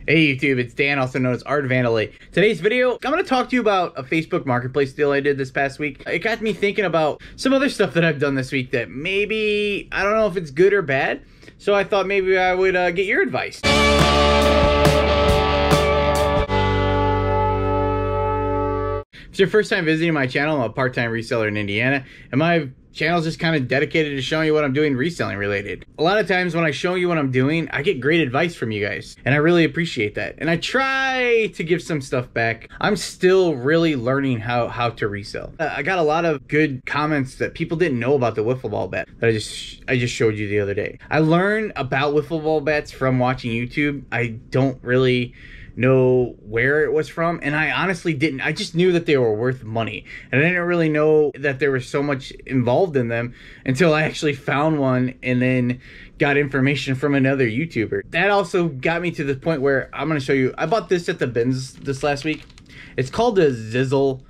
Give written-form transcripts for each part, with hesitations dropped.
Hey YouTube, it's Dan, also known as Art Vandalay. Today's video, I'm going to talk to you about a Facebook Marketplace deal I did this past week. It got me thinking about some other stuff that I've done this week that maybe, I don't know if it's good or bad, so I thought maybe I would get your advice. If it's your first time visiting my channel, I'm a part-time reseller in Indiana, and my channel's just kind of dedicated to showing you what I'm doing reselling related. A lot of times when I show you what I'm doing, I get great advice from you guys, and I really appreciate that. And I try to give some stuff back. I'm still really learning how to resell. I got a lot of good comments that people didn't know about the wiffle ball bat that I just showed you the other day. I learned about wiffle ball bats from watching YouTube. I don't really know where it was from, and I honestly didn't. I just knew that they were worth money, and I didn't really know that there was so much involved in them until I actually found one and then got information from another YouTuber. That also got me to the point where I'm going to show you. I bought this at the bins this last week. It's called a Zizzle.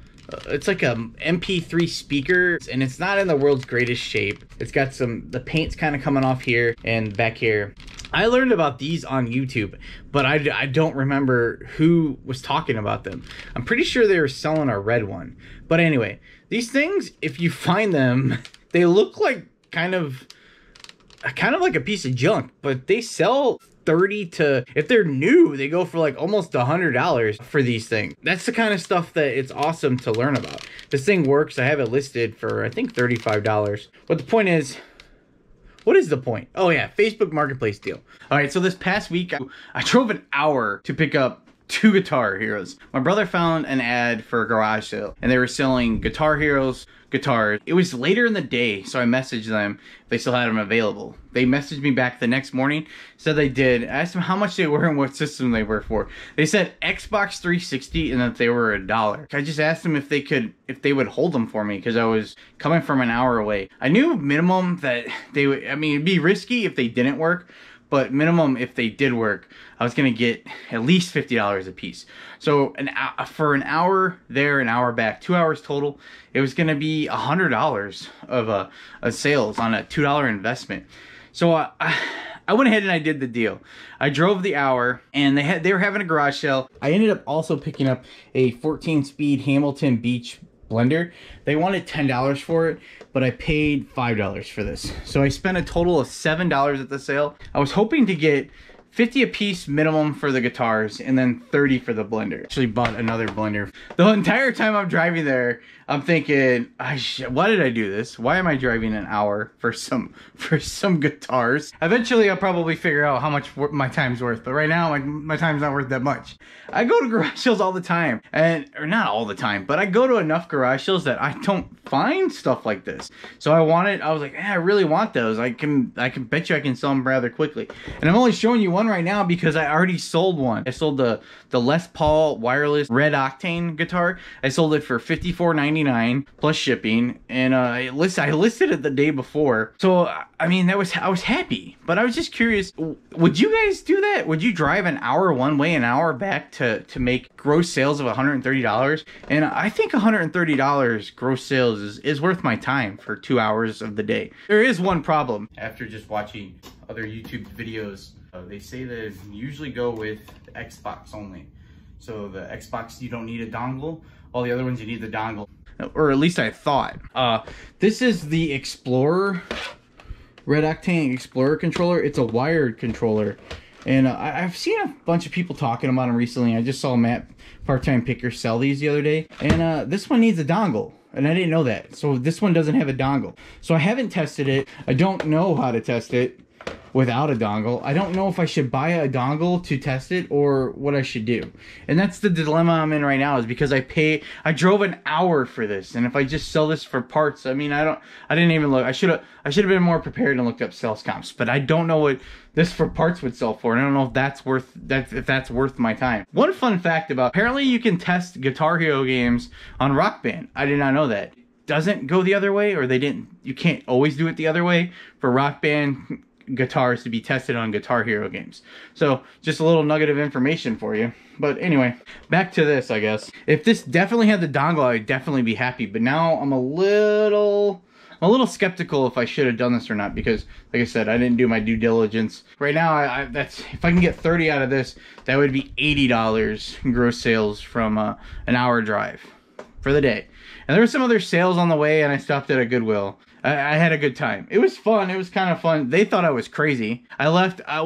It's like a MP3 speaker, and it's not in the world's greatest shape. It's got the paint's kind of coming off here and back here. I learned about these on YouTube, but I don't remember who was talking about them. I'm pretty sure they were selling a red one. But anyway, these things, if you find them, they look like kind of like a piece of junk, but they sell 30 to, if they're new, they go for like almost $100 for these things. That's the kind of stuff that it's awesome to learn about. This thing works. I have it listed for I think $35. But the point is, what is the point? Oh yeah, Facebook Marketplace deal. All right, so this past week, I drove an hour to pick up 2 Guitar Heroes. My brother found an ad for a garage sale, and they were selling Guitar Heroes guitars. It was later in the day, so I messaged them if they still had them available. They messaged me back the next morning, said they did. I asked them how much they were and what system they were for. They said Xbox 360 and that they were $1. I just asked them if they would hold them for me because I was coming from an hour away. I knew minimum that they would, I mean, it'd be risky if they didn't work, but minimum if they did work, I was gonna get at least $50 a piece. So for an hour there, an hour back, 2 hours total, it was gonna be $100 of sales on a $2 investment. So I went ahead and I did the deal. I drove the hour, and they were having a garage sale. I ended up also picking up a 14-speed Hamilton Beach blender. They wanted $10 for it, but I paid $5 for this. So I spent a total of $7 at the sale. I was hoping to get 50 a piece minimum for the guitars and then 30 for the blender. Actually bought another blender. The entire time I'm driving there, I'm thinking, why did I do this? Why am I driving an hour for some guitars? Eventually I'll probably figure out how much my time's worth, but right now my time's not worth that much. I go to garage sales all the time, or not all the time, but I go to enough garage sales that I don't find stuff like this. So I was like, I really want those. I can bet you I can sell them rather quickly. And I'm only showing you one right now because I already sold one. I sold the Les Paul wireless red octane guitar. I sold it for $54.99 plus shipping, and I listed it the day before. So I mean, I was happy, but I was just curious, would you guys do that? Would you drive an hour one way, an hour back to make gross sales of $130? And I think $130 gross sales is worth my time for 2 hours of the day. There is one problem. After just watching other YouTube videos, they say that usually go with the Xbox only. So the Xbox, you don't need a dongle. All the other ones, you need the dongle. Or at least I thought. This is the Explorer, Red Octane Explorer controller. It's a wired controller. And I've seen a bunch of people talking about them recently. I just saw Matt, Part-Time Picker, sell these the other day. And this one needs a dongle, and I didn't know that. So this one doesn't have a dongle. So I haven't tested it. I don't know how to test it without a dongle. I don't know if I should buy a dongle to test it or what I should do. And that's the dilemma I'm in right now, is because I drove an hour for this, and if I just sell this for parts, I mean, I didn't even look. I should have been more prepared and looked up sales comps, but I don't know what this for parts would sell for, and I don't know if that's worth my time. One fun fact about, apparently you can test Guitar Hero games on Rock Band. I did not know that. Doesn't go the other way, or you can't always do it the other way for Rock Band guitars to be tested on Guitar Hero games. So just a little nugget of information for you. But anyway, back to this, I guess. If this definitely had the dongle, I would definitely be happy. But now I'm a little I'm a little skeptical if I should have done this or not, because like I said, I didn't do my due diligence. Right now, that's if I can get 30 out of this, that would be $80 in gross sales from an hour drive for the day. And there were some other sales on the way, and I stopped at a Goodwill. I had a good time. It was fun. It was kind of fun. They thought I was crazy. I left. I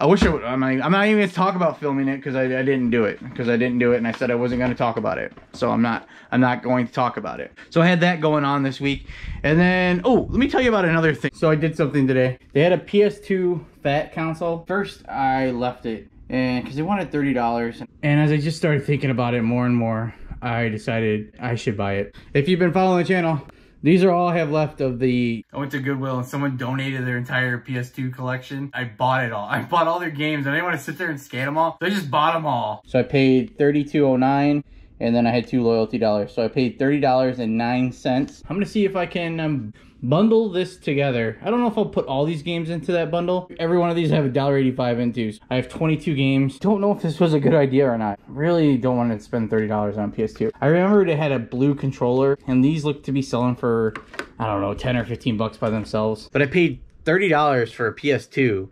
wish I would. I'm not even going to talk about filming it because I didn't do it. And I said I wasn't going to talk about it. So I'm not going to talk about it. So I had that going on this week. And then, oh, let me tell you about another thing. So I did something today. They had a PS2 Fat console. First, I left it and because they wanted $30. And as I just started thinking about it more and more, I decided I should buy it. If you've been following the channel, these are all I have left of the... I went to Goodwill and someone donated their entire PS2 collection. I bought it all. I bought all their games. I didn't want to sit there and scan them all. So I just bought them all. So I paid $32.09 and then I had 2 loyalty dollars. So I paid $30.09. I'm going to see if I can bundle this together. I don't know if I'll put all these games into that bundle. Every one of these I have $1.85 into. I have 22 games. Don't know if this was a good idea or not. Really don't want to spend $30 on PS2. I remember it had a blue controller and these look to be selling for, I don't know, 10 or 15 bucks by themselves. But I paid $30 for a PS2.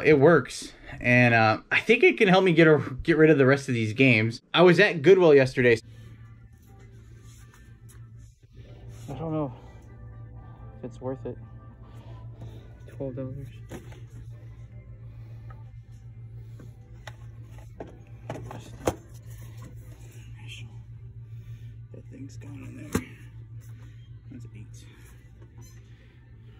It works. And I think it can help me get rid of the rest of these games. I was at Goodwill yesterday. I don't know if it's worth it. $12. That thing's going in there. That's 8.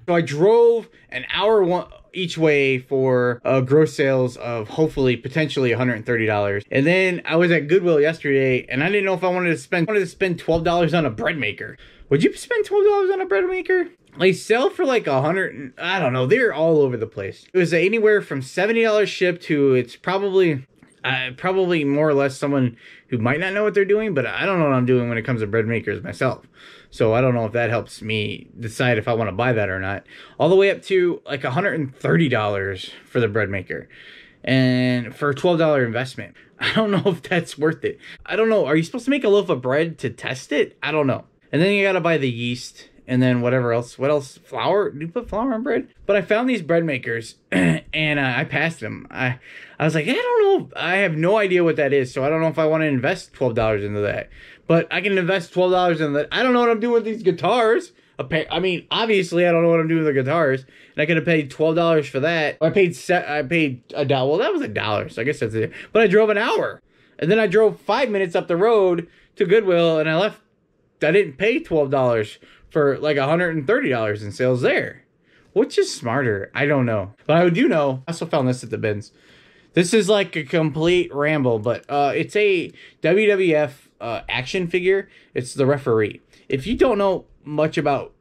So I drove an hour each way for gross sales of hopefully potentially $130. And then I was at Goodwill yesterday and I didn't know if I wanted to spend $12 on a bread maker. Would you spend $12 on a bread maker? They sell for like $100. I don't know. They're all over the place. It was anywhere from $70 shipped to it's probably more or less someone who might not know what they're doing, but I don't know what I'm doing when it comes to bread makers myself. So I don't know if that helps me decide if I want to buy that or not. All the way up to like $130 for the bread maker. And for a $12 investment. I don't know if that's worth it. I don't know. Are you supposed to make a loaf of bread to test it? I don't know. And then you got to buy the yeast. And then whatever else. What else? Flour? Do you put flour on bread? But I found these bread makers and I passed them. I was like, I don't know. I have no idea what that is. So I don't know if I want to invest $12 into that. But I can invest $12 into that. I don't know what I'm doing with these guitars. I mean, obviously, I don't know what I'm doing with the guitars. And I could have paid $12 for that. I paid $1. Well, that was $1. So I guess that's it. But I drove an hour. And then I drove 5 minutes up the road to Goodwill. And I left. I didn't pay $12 for like $130 in sales there. Which is smarter? I don't know. But I do know. I also found this at the bins. This is like a complete ramble, but it's a WWF action figure. It's the referee. If you don't know much about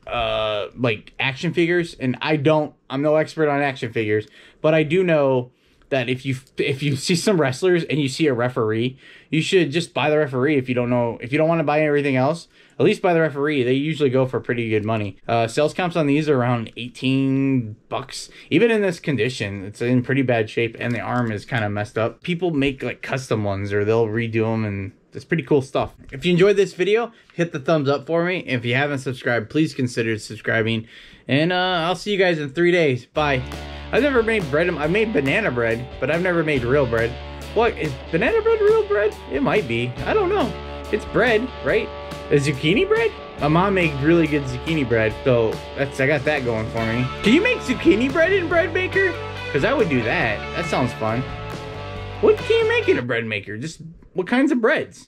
like action figures, and I'm no expert on action figures, but I do know that if you see some wrestlers and you see a referee, you should just buy the referee. If you don't want to buy everything else, at least buy the referee. They usually go for pretty good money. Sales comps on these are around 18 bucks. Even in this condition, it's in pretty bad shape and the arm is kind of messed up. People make like custom ones or they'll redo them and it's pretty cool stuff. If you enjoyed this video, hit the thumbs up for me. If you haven't subscribed, please consider subscribing. And I'll see you guys in 3 days. Bye. I've never made bread. I've made banana bread, but I've never made real bread. What, is banana bread real bread? It might be. I don't know. It's bread, right? Is zucchini bread? My mom makes really good zucchini bread, so I got that going for me. Can you make zucchini bread in bread maker? Because I would do that. That sounds fun. What can you make in a bread maker? Just what kinds of breads?